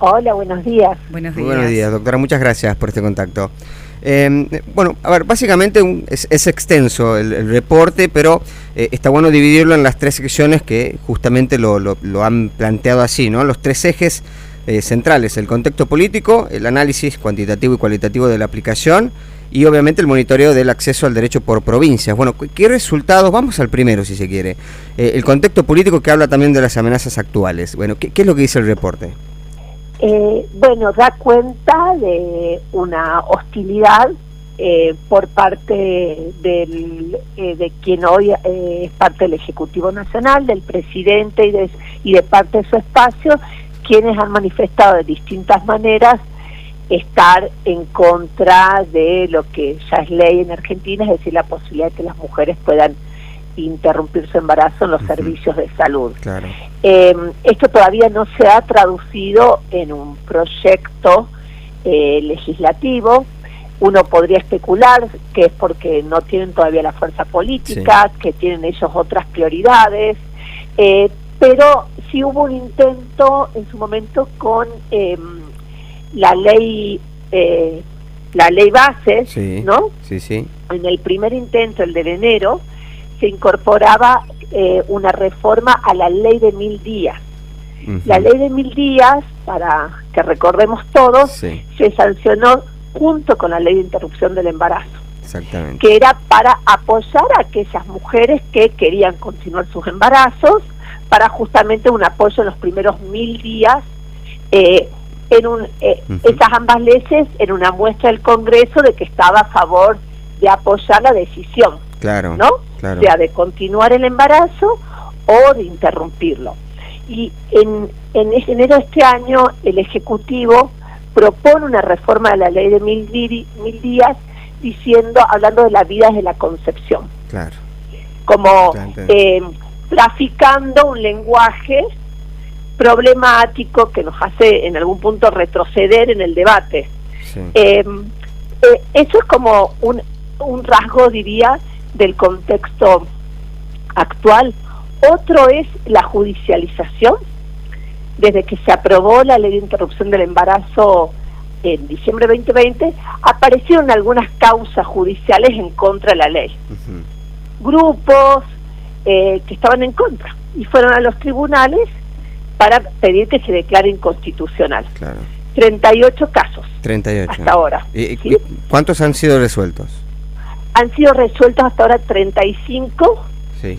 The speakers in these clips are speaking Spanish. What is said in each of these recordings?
Hola, buenos días. Buenos días. Buenos días, doctora. Muchas gracias por este contacto. Bueno, a ver, básicamente es extenso el reporte, pero está bueno dividirlo en las tres secciones que justamente lo han planteado así, ¿no? Los tres ejes centrales: el contexto político, el análisis cuantitativo y cualitativo de la aplicación y obviamente el monitoreo del acceso al derecho por provincias. Bueno, ¿qué resultados? Vamos al primero, si se quiere. El contexto político, que habla también de las amenazas actuales. Bueno, ¿qué es lo que dice el reporte? Bueno, da cuenta de una hostilidad por parte de quien hoy es parte del Ejecutivo Nacional, del presidente y de parte de su espacio, quienes han manifestado de distintas maneras estar en contra de lo que ya es ley en Argentina, es decir, la posibilidad de que las mujeres puedan interrumpir su embarazo en los servicios de salud. Claro. Esto todavía no se ha traducido en un proyecto legislativo. Uno podría especular que es porque no tienen todavía la fuerza política, sí, que tienen ellos otras prioridades, pero sí hubo un intento en su momento con la ley base, sí, ¿no? Sí, sí. En el primer intento, el de enero, se incorporaba una reforma a la ley de 1000 días. La ley de 1000 días, para que recordemos todos, sí, se sancionó junto con la ley de interrupción del embarazo. Exactamente. Que era para apoyar a aquellas mujeres que querían continuar sus embarazos, para justamente un apoyo en los primeros 1000 días. Esas ambas leyes en una muestra del Congreso de que estaba a favor de apoyar la decisión, claro, ¿no? Claro. O sea, de continuar el embarazo o de interrumpirlo. Y en enero de este año el Ejecutivo propone una reforma de la ley de 1000 días, hablando de la vida desde la concepción. Claro. Como traficando un lenguaje problemático que nos hace en algún punto retroceder en el debate. Sí. Eso es como un rasgo, diría, del contexto actual. Otro es la judicialización. Desde que se aprobó la ley de interrupción del embarazo en diciembre de 2020, aparecieron algunas causas judiciales en contra de la ley. Grupos que estaban en contra y fueron a los tribunales para pedir que se declare inconstitucional. Claro. 38 casos 38 hasta ahora. ¿Sí? ¿Cuántos han sido resueltos? Han sido resueltos hasta ahora 35, sí,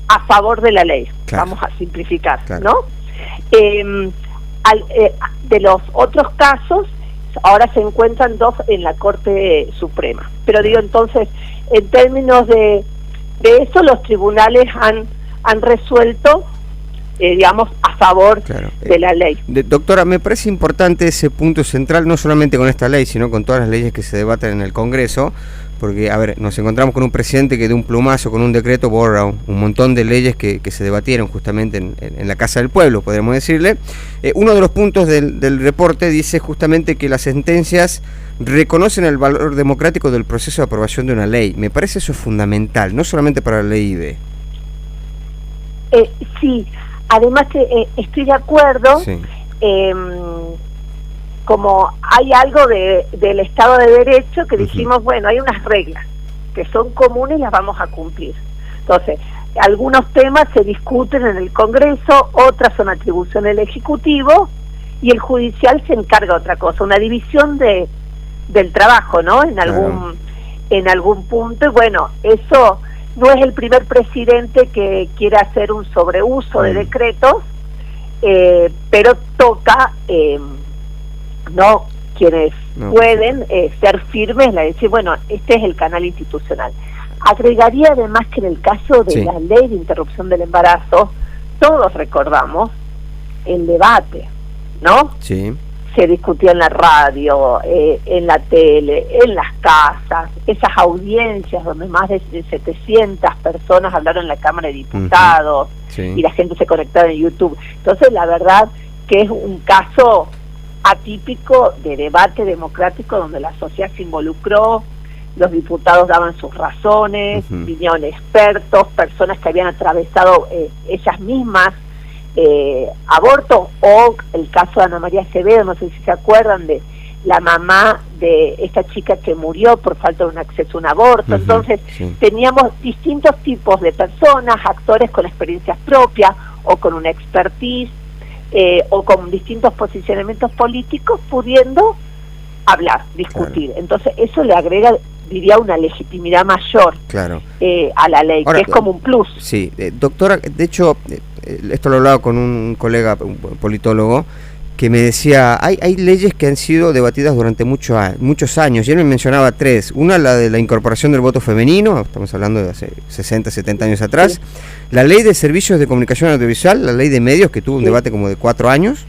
a favor de la ley. Claro. Vamos a simplificar, claro, ¿no? De los otros casos, ahora se encuentran 2 en la Corte Suprema. Pero claro, digo, entonces, en términos de eso, los tribunales han resuelto, digamos, a favor, claro, de la ley. Doctora, me parece importante ese punto central, no solamente con esta ley, sino con todas las leyes que se debaten en el Congreso, porque, a ver, nos encontramos con un presidente que de un plumazo, con un decreto, borra un montón de leyes que se debatieron justamente en la Casa del Pueblo, podríamos decirle. Uno de los puntos del reporte dice justamente que las sentencias reconocen el valor democrático del proceso de aprobación de una ley. Me parece eso fundamental, no solamente para la ley IDE. Sí, además que estoy de acuerdo. Sí. Como hay algo del Estado de Derecho que dijimos, bueno, hay unas reglas que son comunes y las vamos a cumplir. Entonces, algunos temas se discuten en el Congreso, otras son atribución del Ejecutivo y el Judicial se encarga de otra cosa, una división del trabajo, ¿no? En algún punto, y bueno, eso no es el primer presidente que quiere hacer un sobreuso de decretos, pero toca... no quienes pueden ser firmes, decir, bueno, este es el canal institucional. Agregaría además que en el caso de la ley de interrupción del embarazo, todos recordamos el debate, ¿no? Sí. Se discutió en la radio, en la tele, en las casas, esas audiencias donde más de 700 personas hablaron en la Cámara de Diputados, y la gente se conectaba en YouTube. Entonces, la verdad que es un caso atípico de debate democrático donde la sociedad se involucró, los diputados daban sus razones, vinieron expertos, personas que habían atravesado ellas mismas aborto, o el caso de Ana María Acevedo, no sé si se acuerdan de la mamá de esta chica que murió por falta de un acceso a un aborto. Entonces teníamos distintos tipos de personas, actores con experiencias propias o con una expertise o con distintos posicionamientos políticos pudiendo hablar, discutir. Entonces eso le agrega, diría, una legitimidad mayor a la ley. Ahora, que es como un plus. Sí, doctora, de hecho, esto lo hablaba con un colega, un politólogo, que me decía, hay leyes que han sido debatidas durante muchos años, y él me mencionaba tres. Una, la de la incorporación del voto femenino, estamos hablando de hace 60, 70 años atrás, la ley de servicios de comunicación audiovisual, la ley de medios, que tuvo un debate como de 4 años,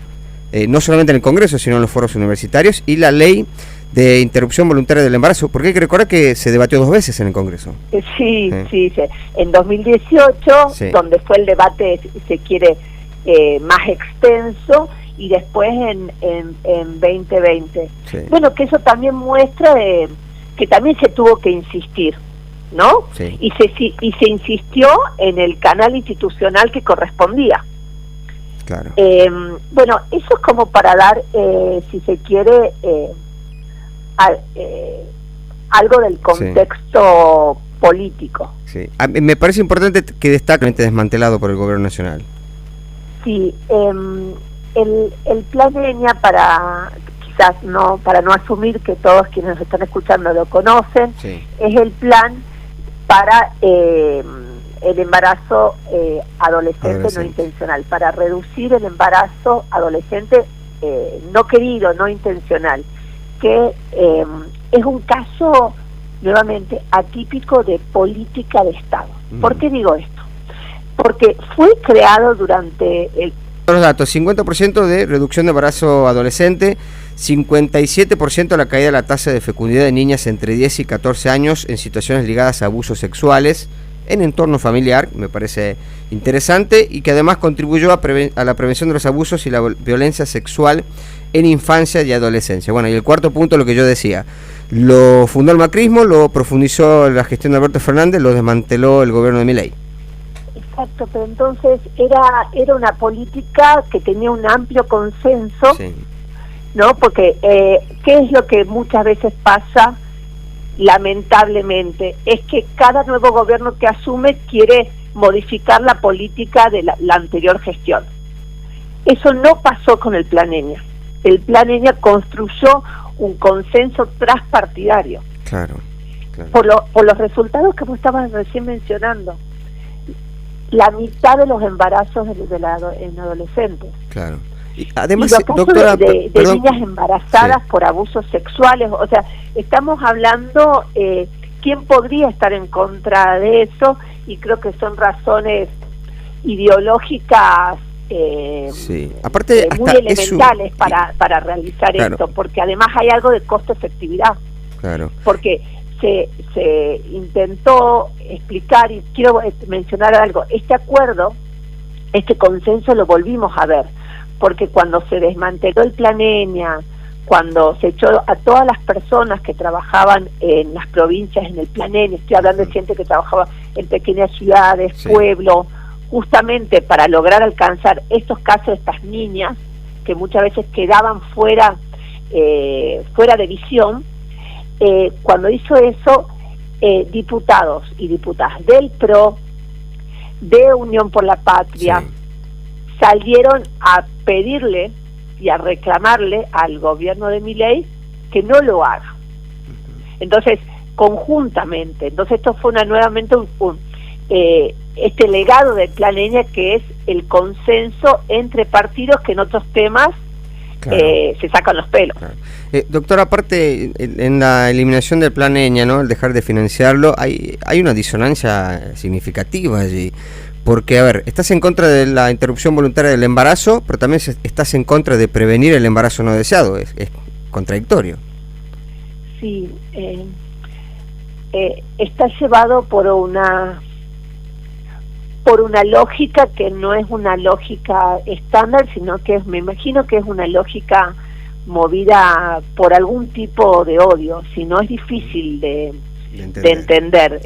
no solamente en el Congreso, sino en los foros universitarios, y la ley de interrupción voluntaria del embarazo, porque hay que recordar que se debatió 2 veces en el Congreso. Sí. En 2018, donde fue el debate, si se quiere, más extenso, y después en 2020. Bueno, que eso también muestra que también se tuvo que insistir, ¿no? Y se insistió en el canal institucional que correspondía. Bueno, eso es como para dar, si se quiere, algo del contexto político. Me parece importante que destaque desmantelado por el gobierno nacional. Sí, el plan ENIA, quizás no, para no asumir que todos quienes nos están escuchando lo conocen, es el plan para el embarazo adolescente no intencional, para reducir el embarazo adolescente no querido, no intencional, que es un caso, nuevamente, atípico de política de Estado. ¿Por qué digo esto? Porque fue creado durante el... Los datos: 50% de reducción de embarazo adolescente, 57% la caída de la tasa de fecundidad de niñas entre 10 y 14 años en situaciones ligadas a abusos sexuales en entorno familiar. Me parece interesante, y que además contribuyó a la prevención de los abusos y la violencia sexual en infancia y adolescencia. Bueno, y el cuarto punto, lo que yo decía, lo fundó el macrismo, lo profundizó la gestión de Alberto Fernández, lo desmanteló el gobierno de Milei. Exacto, pero entonces era una política que tenía un amplio consenso, ¿no? Porque ¿qué es lo que muchas veces pasa? Lamentablemente, es que cada nuevo gobierno que asume quiere modificar la política de la anterior gestión. Eso no pasó con el Plan ENIA. El Plan ENIA construyó un consenso transpartidario. Por los resultados que vos estabas recién mencionando. La mitad de los embarazos en adolescentes. Y además, y los casos doctora, de niñas embarazadas por abusos sexuales. O sea, estamos hablando, ¿quién podría estar en contra de eso? Y creo que son razones ideológicas aparte, muy elementales para realizar esto, porque además hay algo de costo-efectividad. Porque se intentó explicar, y quiero mencionar algo, este acuerdo, este consenso lo volvimos a ver, porque cuando se desmanteló el Plan ENIA, cuando se echó a todas las personas que trabajaban en las provincias en el Plan ENIA, estoy hablando de gente que trabajaba en pequeñas ciudades, pueblos, justamente para lograr alcanzar estos casos de estas niñas, que muchas veces quedaban fuera de visión. Cuando hizo eso, diputados y diputadas del PRO, de Unión por la Patria, salieron a pedirle y a reclamarle al gobierno de Milei que no lo haga. Entonces, conjuntamente, esto fue nuevamente este legado del Plan ENIA, que es el consenso entre partidos que en otros temas se sacan los pelos. Doctora, aparte, en la eliminación del Plan ENIA, ¿no?, el dejar de financiarlo, hay una disonancia significativa allí. Porque, a ver, estás en contra de la interrupción voluntaria del embarazo, pero también estás en contra de prevenir el embarazo no deseado. Es contradictorio. Sí, está llevado por una lógica que no es una lógica estándar, sino que me imagino que es una lógica movida por algún tipo de odio, si no es difícil de entender.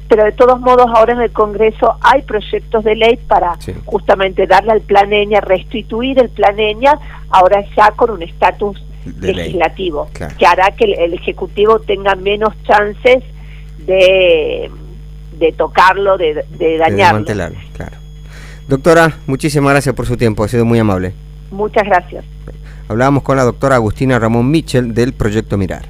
pero de todos modos ahora en el Congreso hay proyectos de ley para justamente darle al Plan Eña, restituir el Plan Eña, ahora ya con un estatus legislativo, que hará que el Ejecutivo tenga menos chances de tocarlo, de dañarlo. Claro. Doctora, muchísimas gracias por su tiempo, ha sido muy amable. Muchas gracias. Hablábamos con la doctora Agustina Ramón Michel del Proyecto Mirar.